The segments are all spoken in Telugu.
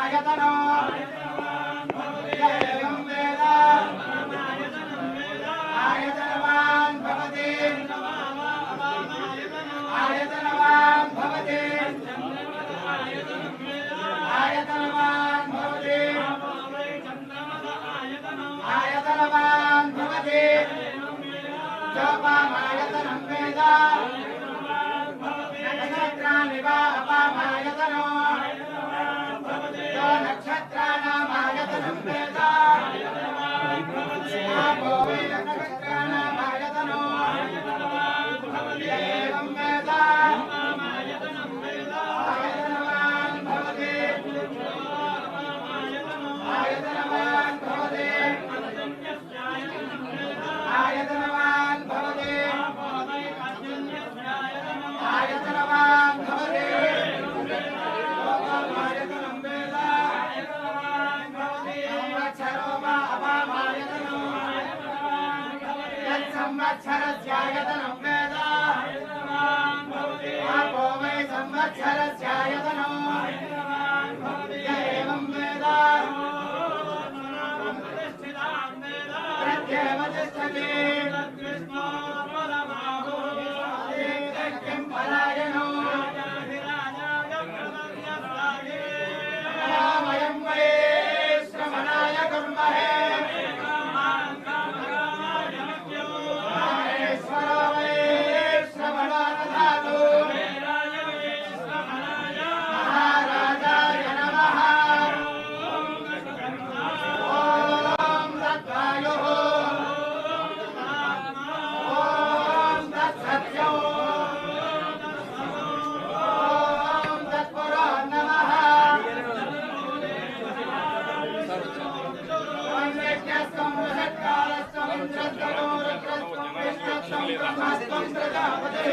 आयतनो एवं वेद आयतनवान् भवति आयतनवान् भवति आयतनवान् भवति आयतनवान् भवति जोपामायतनं वेद नक्षत्राणि वा अपामायतनो जो नक्षत्राणामायतनं वेद आपो वै नक्षत्राणामायतनो एवं वेद आयतनवान् भवति आयतनवान् भवति आयतनवान् भवति आयतनवान् भवति आयतनं वेद संवत्सरो वा अपामायतनो यत्संवत्सरस्यायतनं वेद आपो वै संवत्सरस्यायतनो एवं वेद प्रत्येव तिष्ठति किं परायणो वयं वै श्रवणाय कुर्महे महेश्वरो वै श्रवणो ददातु महाराजाय नमः ॐ तद्वायुः ॐ तत्सत्यो ॐ तत्पुरो नमः ॐ यज्ञस्त्वं वषट्कारस्त्वं इन्द्रस्त्वं रुद्रस्त्वं विष्णुस्त्वं ब्रह्मस्त्वं प्रजापतिः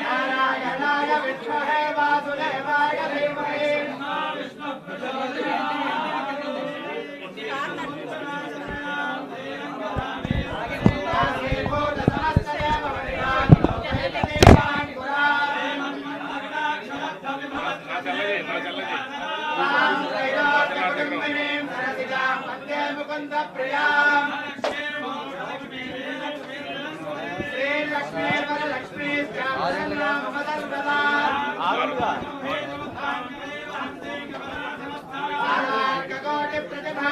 नारायणाय विद्महे वासुदेवाय धीमहि मुकुंद प्रिया श्रीलक्ष्मी वरलक्ष्मी कोटि प्रतिभा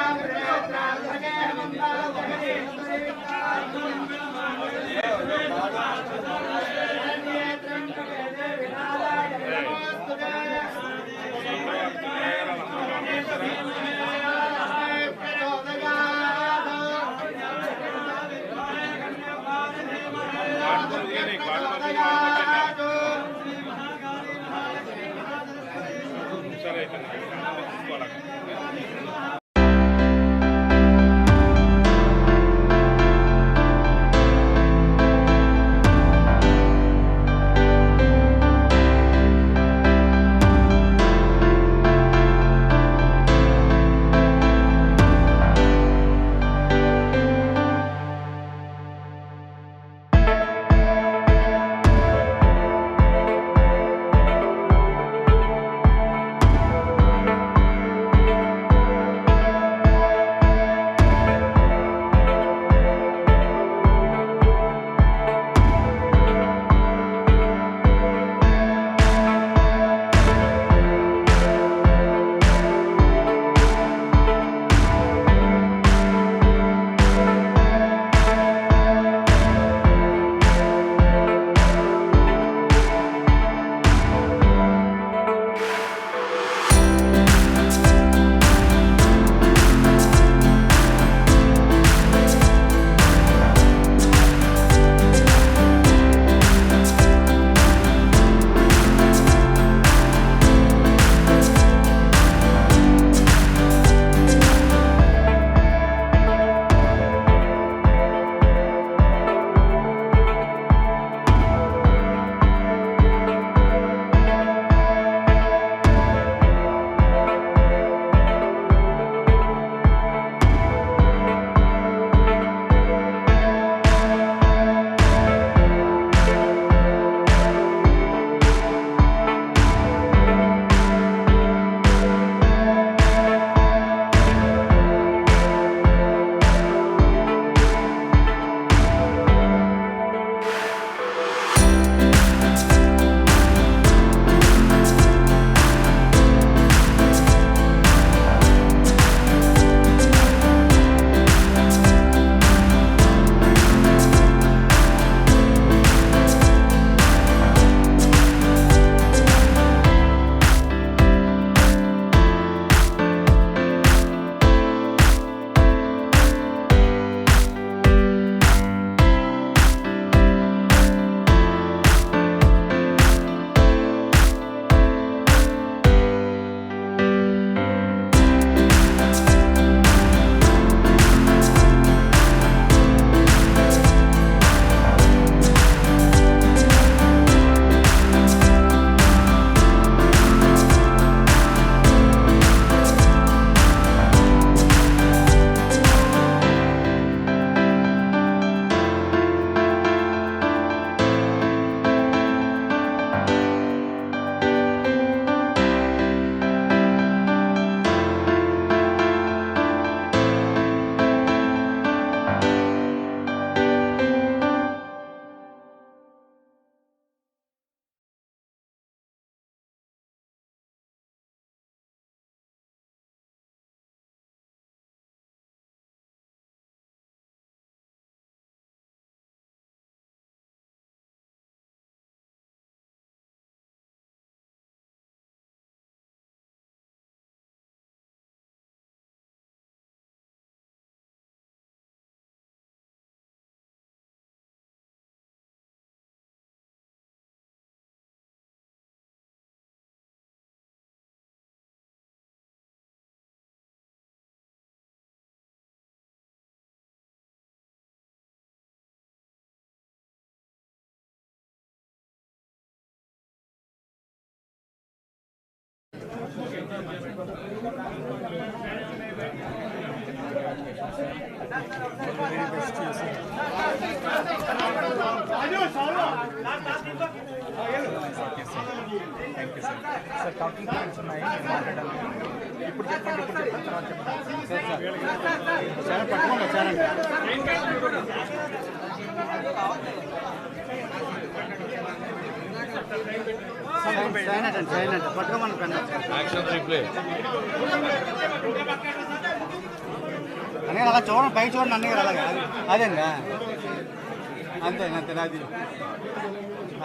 సార్ టాకింగ్ పాయింట్స్ ఉన్నాయి మాట్లాడాలి ఇప్పుడు చెప్పండి తర్వాత చెప్పండి పట్టుకోండి వచ్చారండి సైలెంట్ పట్టుకోమని పెన్నా యాక్షన్ రీప్లే అనే అలా చూడండి పైకి చూడండి అన్నీ అలాగా అదేంగా అంతే అంతే అది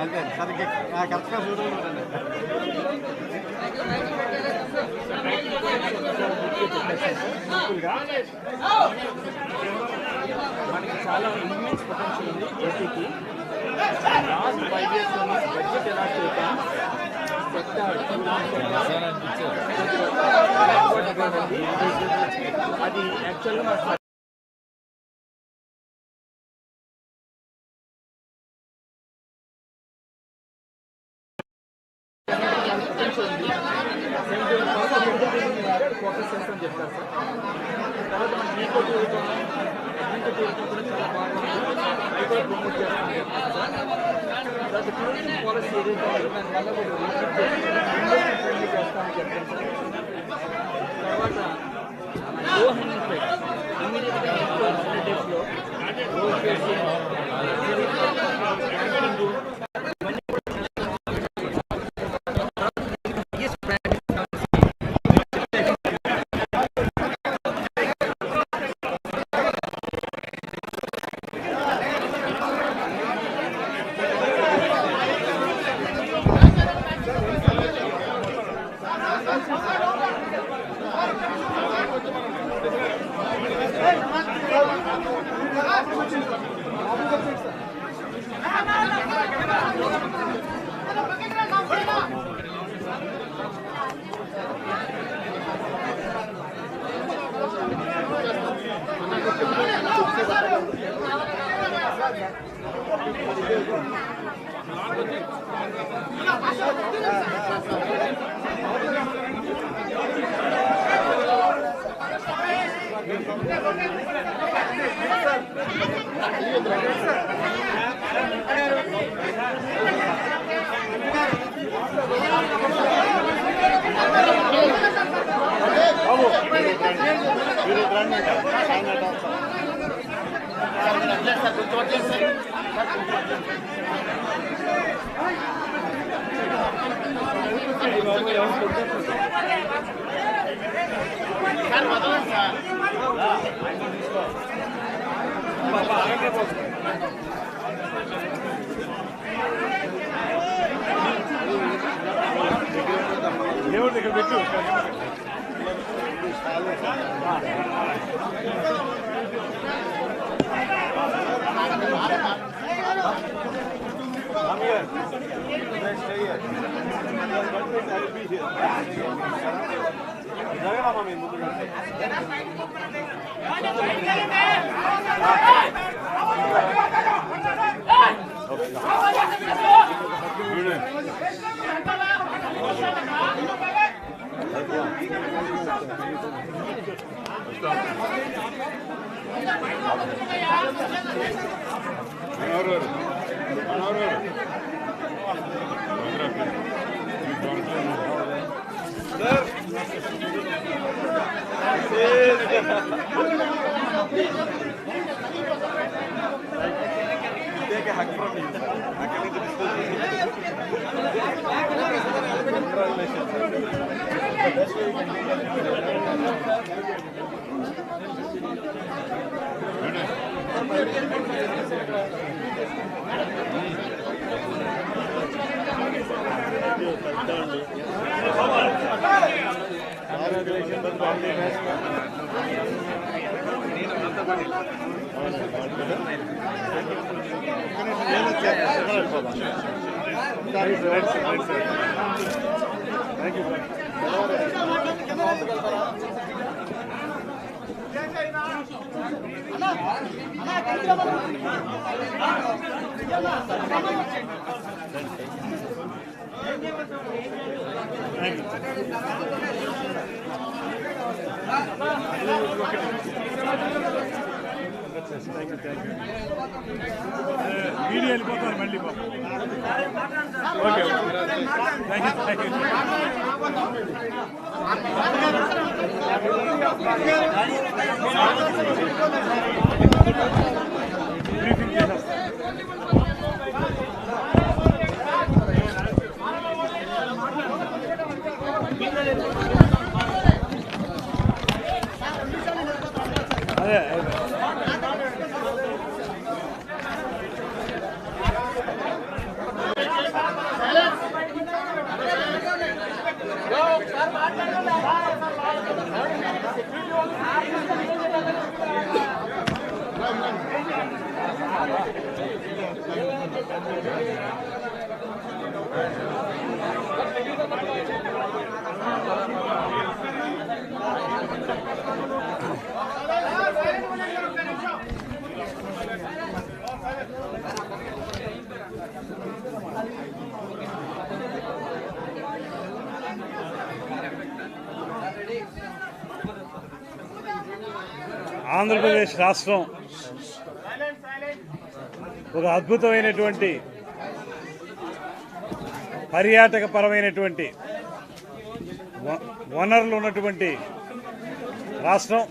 అంతే సరిగ్గా కరెక్ట్గా చూడండి మనకి చాలా ఇమ్మెన్స్ పొటెన్షియల్ ఉంది ఏపీకి లాస్ట్ 5 years బడ్జెట్ ఎలా చేద్దాం అది యాక్చువల్గా ఫోకస్ చేస్తామని చెప్తారు సార్ తర్వాత మన అడ్మినిస్ట్రేటివ్ కూడా చాలా బాగుంది అవి కూడా ప్రమోట్ చేస్తామని చెప్తారు సార్ తర్వాత టూరిజం పాలసీ ఏదైతే ఉందో దానివల్ల కూడా ఇండస్ట్రీ ఫ్రెండ్లీ చేస్తామని చెప్తారు సార్ తర్వాత లో హ్యాంగింగ్ ఫ్రూట్ ఇమీడియట్గా 100 డేస్లో road facing Take a hug from you. Congratulations. Thank you. Thank you. Video వెళ్ళిపోతారు మళ్ళీ ఓకే బ్రీఫింగ్ చేసేస్తాను. అదే ఆంధ్రప్రదేశ్ రాష్ట్రం ఒక అద్భుతమైనటువంటి పర్యాటక పరమైనటువంటి వనరులు ఉన్నటువంటి రాష్ట్రం.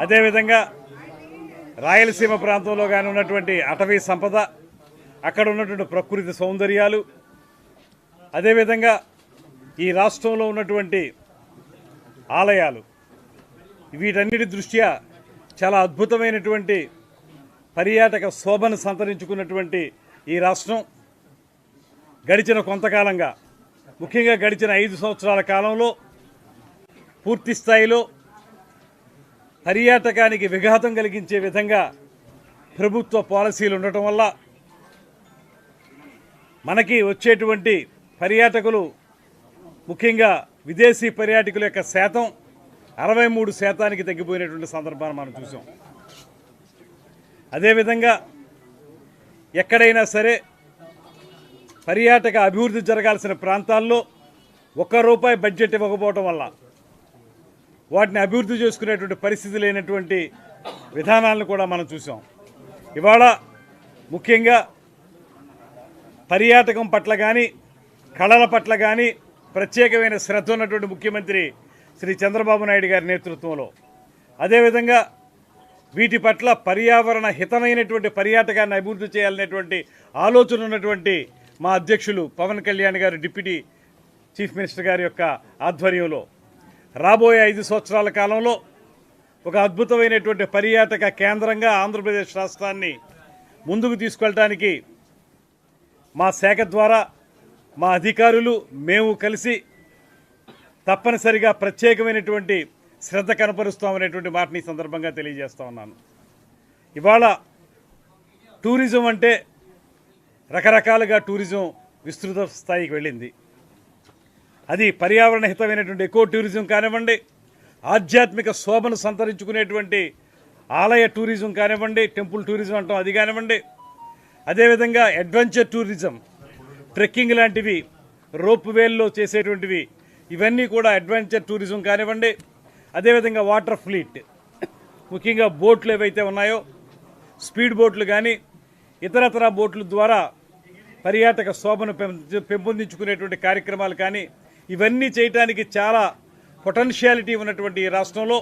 అదేవిధంగా రాయలసీమ ప్రాంతంలో కానీ ఉన్నటువంటి అటవీ సంపద, అక్కడ ఉన్నటువంటి ప్రకృతి సౌందర్యాలు, అదేవిధంగా ఈ రాష్ట్రంలో ఉన్నటువంటి ఆలయాలు, వీటన్నిటి దృష్ట్యా చాలా అద్భుతమైనటువంటి పర్యాటక శోభను సంతరించుకున్నటువంటి ఈ రాష్ట్రం గడిచిన కొంతకాలంగా, ముఖ్యంగా గడిచిన 5 సంవత్సరాల కాలంలో పూర్తి స్థాయిలో పర్యాటకానికి విఘాతం కలిగించే విధంగా ప్రభుత్వ పాలసీలు ఉండటం వల్ల మనకి వచ్చేటువంటి పర్యాటకులు, ముఖ్యంగా విదేశీ పర్యాటకుల యొక్క శాతం 63% తగ్గిపోయినటువంటి సందర్భాన్ని మనం చూసాం. అదేవిధంగా ఎక్కడైనా సరే పర్యాటక అభివృద్ధి జరగాల్సిన ప్రాంతాల్లో ₹1 బడ్జెట్ ఇవ్వకపోవటం వల్ల వాటిని అభివృద్ధి చేసుకునేటువంటి పరిస్థితి లేనటువంటి విధానాలను కూడా మనం చూసాం. ఇవాళ ముఖ్యంగా పర్యాటకం పట్ల కానీ కళల పట్ల కానీ ప్రత్యేకమైన శ్రద్ధ ఉన్నటువంటి ముఖ్యమంత్రి శ్రీ చంద్రబాబు నాయుడు గారి నేతృత్వంలో, అదేవిధంగా వీటి పట్ల పర్యావరణ హితమైనటువంటి పర్యాటకాన్ని అభివృద్ధి చేయాలనేటువంటి ఆలోచన ఉన్నటువంటి మా అధ్యక్షులు పవన్ కళ్యాణ్ గారు, డిప్యూటీ చీఫ్ మినిస్టర్ గారి యొక్క ఆధ్వర్యంలో రాబోయే 5 సంవత్సరాల కాలంలో ఒక అద్భుతమైనటువంటి పర్యాటక కేంద్రంగా ఆంధ్రప్రదేశ్ రాష్ట్రాన్ని ముందుకు తీసుకెళ్ళడానికి మా శాఖ ద్వారా మా అధికారులు మేము కలిసి తప్పనిసరిగా ప్రత్యేకమైనటువంటి శ్రద్ధ కనపరుస్తామనేటువంటి మాటని ఈ సందర్భంగా తెలియజేస్తా ఉన్నాను. ఇవాళ టూరిజం అంటే రకరకాలుగా టూరిజం విస్తృత స్థాయికి వెళ్ళింది. అది పర్యావరణ హితమైనటువంటి ఎకో టూరిజం కానివ్వండి, ఆధ్యాత్మిక శోభను సంతరించుకునేటువంటి ఆలయ టూరిజం కానివ్వండి, టెంపుల్ టూరిజం అంటాం అది కానివ్వండి, అదేవిధంగా అడ్వెంచర్ టూరిజం, ట్రెక్కింగ్ లాంటివి, రోప్ వేల్లో చేసేటువంటివి, ఇవన్నీ కూడా అడ్వెంచర్ టూరిజం కానివ్వండి. అదేవిధంగా వాటర్ ఫ్లీట్, ముఖ్యంగా బోట్లు ఏవైతే ఉన్నాయో స్పీడ్ బోట్లు కానీ ఇతరతర బోట్ల ద్వారా పర్యాటక శోభను పెంపొందించుకునేటువంటి కార్యక్రమాలు కానీ, ఇవన్నీ చేయడానికి చాలా పొటెన్షియాలిటీ ఉన్నటువంటి ఈ రాష్ట్రంలో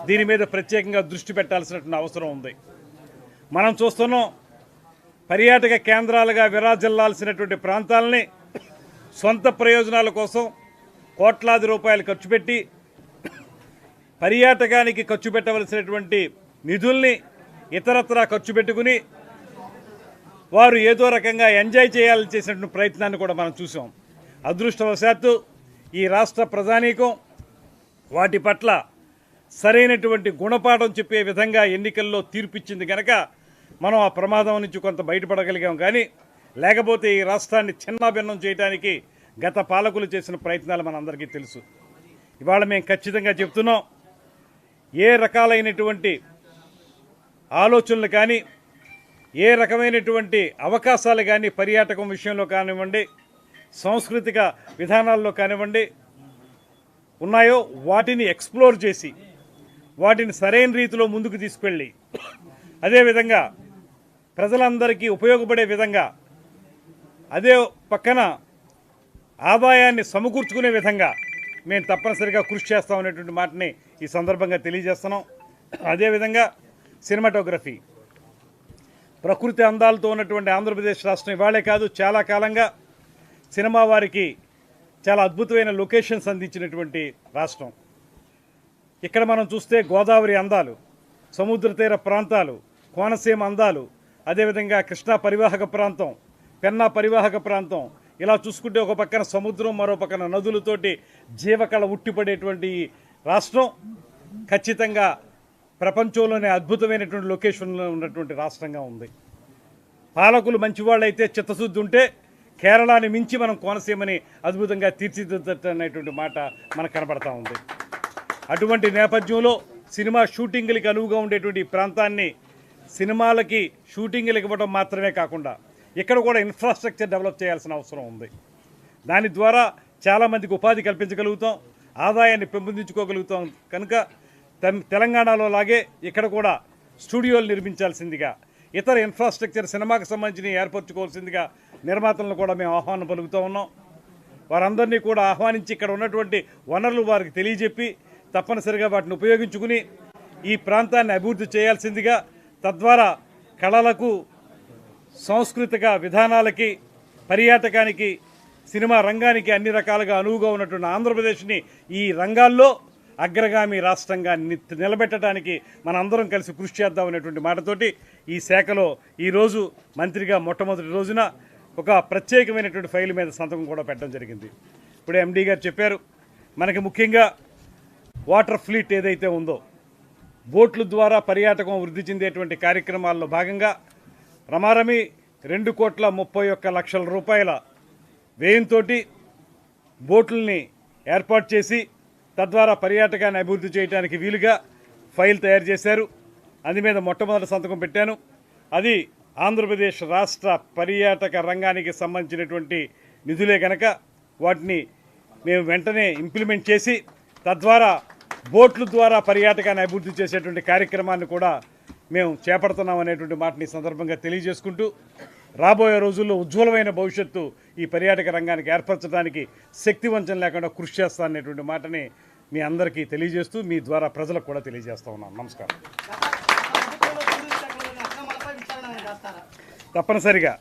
దీని మీద ప్రత్యేకంగా దృష్టి పెట్టాల్సినటువంటి అవసరం ఉంది. మనం చూస్తున్నాం, పర్యాటక కేంద్రాలుగా విరాజిల్లాల్సినటువంటి ప్రాంతాలని సొంత ప్రయోజనాల కోసం కోట్లాది రూపాయలు ఖర్చు పెట్టి పర్యాటకానికి ఖర్చు పెట్టవలసినటువంటి నిధుల్ని ఇతరత్రా ఖర్చు పెట్టుకుని వారు ఏదో రకంగా ఎంజాయ్ చేయాలని చేసినటువంటి ప్రయత్నాన్ని కూడా మనం చూసాం. అదృష్టవశాత్తు ఈ రాష్ట్ర ప్రజానీకం వాటి పట్ల సరైనటువంటి గుణపాఠం చెప్పే విధంగా ఎన్నికల్లో తీర్పిచ్చింది కనుక మనం ఆ ప్రమాదం నుంచి కొంత బయటపడగలిగాం. కానీ లేకపోతే ఈ రాష్ట్రాన్ని చిన్నాభిన్నం చేయడానికి గత పాలకులు చేసిన ప్రయత్నాలు మనందరికీ తెలుసు. ఇవాళ మేము ఖచ్చితంగా చెప్తున్నాం, ఏ రకాలైనటువంటి ఆలోచనలు కానీ, ఏ రకమైనటువంటి అవకాశాలు కానీ పర్యాటకం విషయంలో కానివ్వండి, సాంస్కృతిక విధానాల్లో కానివ్వండి ఉన్నాయో వాటిని ఎక్స్ప్లోర్ చేసి వాటిని సరైన రీతిలో ముందుకు తీసుకెళ్ళి అదేవిధంగా ప్రజలందరికీ ఉపయోగపడే విధంగా అదే పక్కన ఆదాయాన్ని సమకూర్చుకునే విధంగా మేము తప్పనిసరిగా కృషి చేస్తామనేటువంటి మాటని ఈ సందర్భంగా తెలియజేస్తున్నాం. అదేవిధంగా సినిమాటోగ్రఫీ, ప్రకృతి అందాలతో ఉన్నటువంటి ఆంధ్రప్రదేశ్ రాష్ట్రం ఇవాళే కాదు చాలా కాలంగా సినిమా వారికి చాలా అద్భుతమైన లొకేషన్స్ అందించినటువంటి రాష్ట్రం. ఇక్కడ మనం చూస్తే గోదావరి అందాలు, సముద్ర తీర ప్రాంతాలు, కోనసీమ అందాలు, అదేవిధంగా కృష్ణా పరివాహక ప్రాంతం, పెన్నా పరివాహక ప్రాంతం, ఇలా చూసుకుంటే ఒక పక్కన సముద్రం, మరో పక్కన నదులతోటి జీవకళ ఉట్టిపడేటువంటి ఈ రాష్ట్రం ఖచ్చితంగా ప్రపంచంలోనే అద్భుతమైనటువంటి లొకేషన్లో ఉన్నటువంటి రాష్ట్రంగా ఉంది. పాలకులు మంచివాళ్ళైతే చిత్తశుద్ధి ఉంటే కేరళని మించి మనం కోనసీమని అద్భుతంగా తీర్చిదిద్దనేటువంటి మాట మనకు కనబడతా ఉంది. అటువంటి నేపథ్యంలో సినిమా షూటింగ్లకి అనువుగా ఉండేటువంటి ఈ ప్రాంతాన్ని సినిమాలకి షూటింగ్లు ఇవ్వడం మాత్రమే కాకుండా ఇక్కడ కూడా ఇన్ఫ్రాస్ట్రక్చర్ డెవలప్ చేయాల్సిన అవసరం ఉంది. దాని ద్వారా చాలామందికి ఉపాధి కల్పించగలుగుతాం, ఆదాయాన్ని పెంపొందించుకోగలుగుతాం. కనుక తెలంగాణలో లాగే ఇక్కడ కూడా స్టూడియోలు నిర్మించాల్సిందిగా, ఇతర ఇన్ఫ్రాస్ట్రక్చర్ సినిమాకు సంబంధించి ఏర్పరచుకోవాల్సిందిగా నిర్మాతలను కూడా మేము ఆహ్వానం పలుకుతూ ఉన్నాం. వారందరినీ కూడా ఆహ్వానించి ఇక్కడ ఉన్నటువంటి వనరులు వారికి తెలియజెప్పి తప్పనిసరిగా వాటిని ఉపయోగించుకుని ఈ ప్రాంతాన్ని అభివృద్ధి చేయాల్సిందిగా, తద్వారా కళలకు, సాంస్కృతిక విధానాలకి, పర్యాటకానికి, సినిమా రంగానికి అన్ని రకాలుగా అనువుగా ఉన్నటువంటి ఆంధ్రప్రదేశ్ని ఈ రంగాల్లో అగ్రగామి రాష్ట్రంగా నిలబెట్టడానికి మనందరం కలిసి కృషి చేద్దామనేటువంటి మాటతోటి ఈ శాఖలో ఈరోజు మంత్రిగా మొట్టమొదటి రోజున ఒక ప్రత్యేకమైనటువంటి ఫైల్ మీద సంతకం కూడా పెట్టడం జరిగింది. ఇప్పుడే ఎండీ గారు చెప్పారు, మనకి ముఖ్యంగా వాటర్ ఫ్లీట్ ఏదైతే ఉందో, బోట్ల ద్వారా పర్యాటకం వృద్ధి చెందేటువంటి కార్యక్రమాల్లో భాగంగా రమారమి 2,31,00,000 రూపాయల వ్యయంతో బోట్లని ఏర్పాటు చేసి తద్వారా పర్యాటకాన్ని అభివృద్ధి చేయడానికి వీలుగా ఫైల్ తయారు చేశారు. అది మీద మొట్టమొదటి సంతకం పెట్టాను. అది ఆంధ్రప్రదేశ్ రాష్ట్ర పర్యాటక రంగానికి సంబంధించినటువంటి నిధులే కనుక వాటిని మేము వెంటనే ఇంప్లిమెంట్ చేసి తద్వారా బోట్ల ద్వారా పర్యాటకాన్ని అభివృద్ధి చేసేటువంటి కార్యక్రమాన్ని కూడా మేము చేపడుతున్నాం అనేటువంటి మాటని ఈ సందర్భంగా తెలియజేసుకుంటూ, రాబోయే రోజుల్లో ఉజ్వలమైన భవిష్యత్తు ఈ పర్యాటక రంగానికి ఏర్పరచడానికి శక్తివంచన లేకుండా కృషి చేస్తాననేటువంటి మాటని మీ అందరికీ తెలియజేస్తూ మీ ద్వారా ప్రజలకు కూడా తెలియజేస్తా ఉన్నాను. నమస్కారం. తప్పనిసరిగా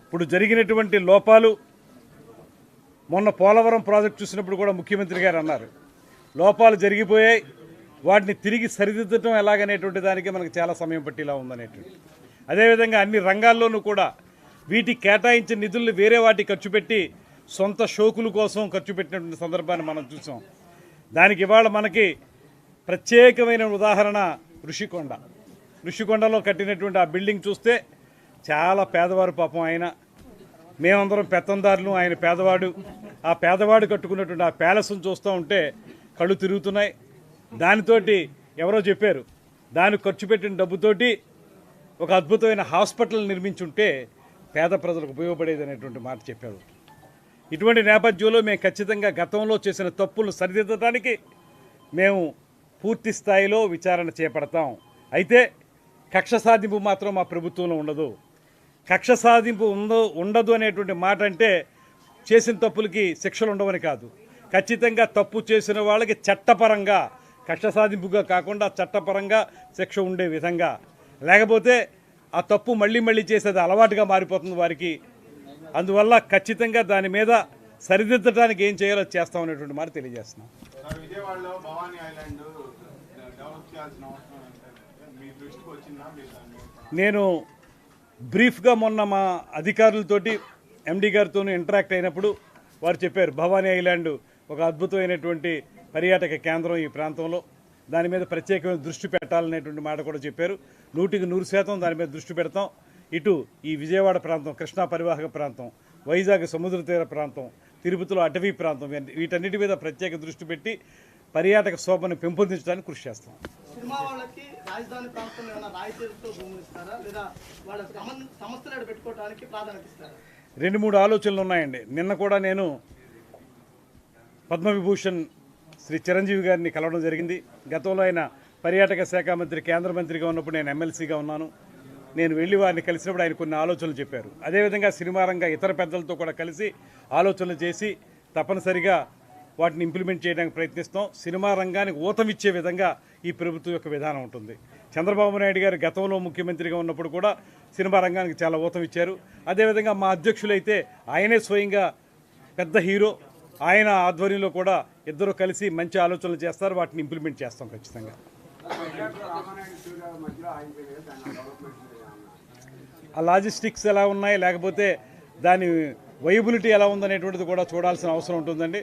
ఇప్పుడు జరిగినటువంటి లోపాలు, మొన్న పోలవరం ప్రాజెక్టు చూసినప్పుడు కూడా ముఖ్యమంత్రి గారు అన్నారు, లోపాలు జరిగిపోయాయి, వాటిని తిరిగి సరిదిద్దటం ఎలాగనేటువంటి దానికి మనకు చాలా సమయం పట్టేలా ఉందనేటువంటి. అదేవిధంగా అన్ని రంగాల్లోనూ కూడా వీటికి కేటాయించిన నిధులను వేరే వాటికి ఖర్చు పెట్టి సొంత షోకుల కోసం ఖర్చు పెట్టినటువంటి సందర్భాన్ని మనం చూసాం. దానికి ఇవాళ మనకి ప్రత్యేకమైన ఉదాహరణ ఋషికొండలో కట్టినటువంటి ఆ బిల్డింగ్ చూస్తే చాలా పేదవారు పాపం ఆయన, మేమందరం పెత్తందారులు, ఆయన పేదవాడు. ఆ పేదవాడు కట్టుకున్నటువంటి ఆ ప్యాలెస్ను చూస్తూ ఉంటే కళ్ళు తిరుగుతున్నాయి. దానితోటి ఎవరో చెప్పారు, దానికి ఖర్చు పెట్టిన డబ్బుతోటి ఒక అద్భుతమైన హాస్పిటల్ నిర్మించుంటే పేద ప్రజలకు ఉపయోగపడేది అనేటువంటి మాట చెప్పారు. ఇటువంటి నేపథ్యంలో మేము ఖచ్చితంగా గతంలో చేసిన తప్పులను సరిదిద్దడానికి మేము పూర్తి స్థాయిలో విచారణ చేపడతాం. అయితే కక్ష సాధింపు మాత్రం మా ప్రభుత్వంలో ఉండదు. కక్ష సాధింపు ఉండదు అనేటువంటి మాట అంటే చేసిన తప్పులకి శిక్షలు ఉండవని కాదు. ఖచ్చితంగా తప్పు చేసిన వాళ్ళకి చట్టపరంగా, కక్ష సాధింపుగా కాకుండా చట్టపరంగా శిక్ష ఉండే విధంగా, లేకపోతే ఆ తప్పు మళ్ళీ మళ్ళీ చేసేది అలవాటుగా మారిపోతుంది వారికి. అందువల్ల ఖచ్చితంగా దాని మీద సరిదిద్దడానికి ఏం చేయాలో చేస్తామనేటువంటి మాట తెలియజేస్తున్నాం. విజయవాడలో భవానీ ఐలాండ్ డెవలప్ చేయాల్సిన అవసరం మీ దృష్టికి వచ్చిందా? నేను బ్రీఫ్గా మొన్న మా అధికారులతోటి ఎండీ గారితో ఇంటరాక్ట్ అయినప్పుడు వారు చెప్పారు, భవానీ ఐలాండ్ ఒక అద్భుతమైనటువంటి పర్యాటక కేంద్రం ఈ ప్రాంతంలో, దాని మీద ప్రత్యేకమైన దృష్టి పెట్టాలనేటువంటి మాట కూడా చెప్పారు. 100% దాని మీద దృష్టి పెడతాం. ఇటు ఈ విజయవాడ ప్రాంతం, కృష్ణా పరివాహక ప్రాంతం, వైజాగ్ సముద్ర తీర ప్రాంతం, తిరుపతిలో అటవీ ప్రాంతం, వీటన్నిటి మీద ప్రత్యేక దృష్టి పెట్టి పర్యాటక శోభను పెంపొందించడానికి కృషి చేస్తాం. సినిమా వాళ్ళకి రాజధాని ప్రాంతంలో ఏమైనా రాయితీలతో భూములు ఇస్తారా, లేదా వాళ్ళ సమస్యలు పెట్టుకోవడానికి ప్రాధాన్యత ఇస్తారా? 2-3 ఆలోచనలు ఉన్నాయండి. నిన్న కూడా నేను పద్మవిభూషణ్ శ్రీ చిరంజీవి గారిని కలవడం జరిగింది. గతంలో ఆయన పర్యాటక శాఖ మంత్రి, కేంద్ర మంత్రిగా ఉన్నప్పుడు నేను ఎమ్మెల్సీగా ఉన్నాను. నేను వెళ్ళి వారిని కలిసినప్పుడు ఆయన కొన్ని ఆలోచనలు చెప్పారు. అదేవిధంగా సినిమా రంగ ఇతర పెద్దలతో కూడా కలిసి ఆలోచనలు చేసి తప్పనిసరిగా వాటిని ఇంప్లిమెంట్ చేయడానికి ప్రయత్నిస్తాం. సినిమా రంగానికి ఊతమిచ్చే విధంగా ఈ ప్రభుత్వం యొక్క విధానం ఉంటుంది. చంద్రబాబు నాయుడు గారు గతంలో ముఖ్యమంత్రిగా ఉన్నప్పుడు కూడా సినిమా రంగానికి చాలా ఊతం ఇచ్చారు. అదేవిధంగా మా అధ్యక్షులైతే ఆయనే స్వయంగా పెద్ద హీరో, ఆయన ఆధ్వర్యంలో కూడా ఇద్దరు కలిసి మంచి ఆలోచనలు చేస్తారు. వాటిని ఇంప్లిమెంట్ చేస్తాం ఖచ్చితంగా. ఆ లాజిస్టిక్స్ ఎలా ఉన్నాయి, లేకపోతే దాని వైబిలిటీ ఎలా ఉందనేటువంటిది కూడా చూడాల్సిన అవసరం ఉంటుందండి.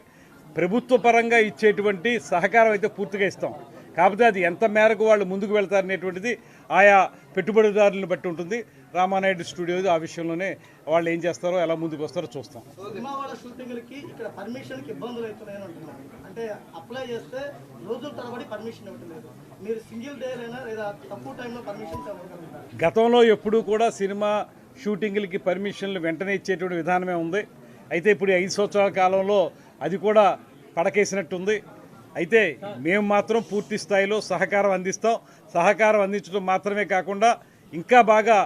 ప్రభుత్వ పరంగా ఇచ్చేటువంటి సహకారం అయితే పూర్తిగా ఇస్తాం. కాకపోతే అది ఎంత మేరకు వాళ్ళు ముందుకు వెళ్తారనేటువంటిది ఆయా పెట్టుబడిదారులను బట్టి ఉంటుంది. రామానాయుడు స్టూడియో ఆ విషయంలోనే వాళ్ళు ఏం చేస్తారో, ఎలా ముందుకు వస్తారో చూస్తాం. సినిమా వాళ్ళ షూటింగ్లకి ఇక్కడ పర్మిషన్కి ఇబ్బందులు అవుతున్నాయని అంటున్నారు. అంటే అప్లై చేస్తే రోజుల తరబడి పర్మిషన్ ఇవ్వట్లేదు. మీరు సింగిల్ డే అయినా లేదా తక్కువ టైంలో పర్మిషన్స్ ఇవ్వగలుగుతారు? గతంలో ఎప్పుడూ కూడా సినిమా షూటింగ్లకి పర్మిషన్లు వెంటనే ఇచ్చేటువంటి విధానమే ఉంది. అయితే ఇప్పుడు 5 సంవత్సరాల కాలంలో అది కూడా పడకేసినట్టుంది. అయితే మేము మాత్రం పూర్తి స్థాయిలో సహకారం అందిస్తాం. సహకారం అందించడం మాత్రమే కాకుండా ఇంకా బాగా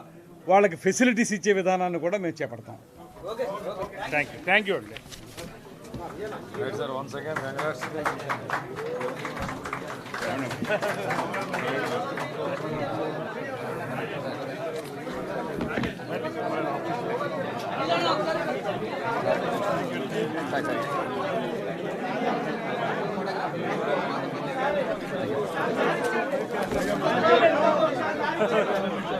వాళ్ళకి ఫెసిలిటీస్ ఇచ్చే విధానాన్ని కూడా మేము చేపడతాం. థ్యాంక్ యూ అండి. Thank you.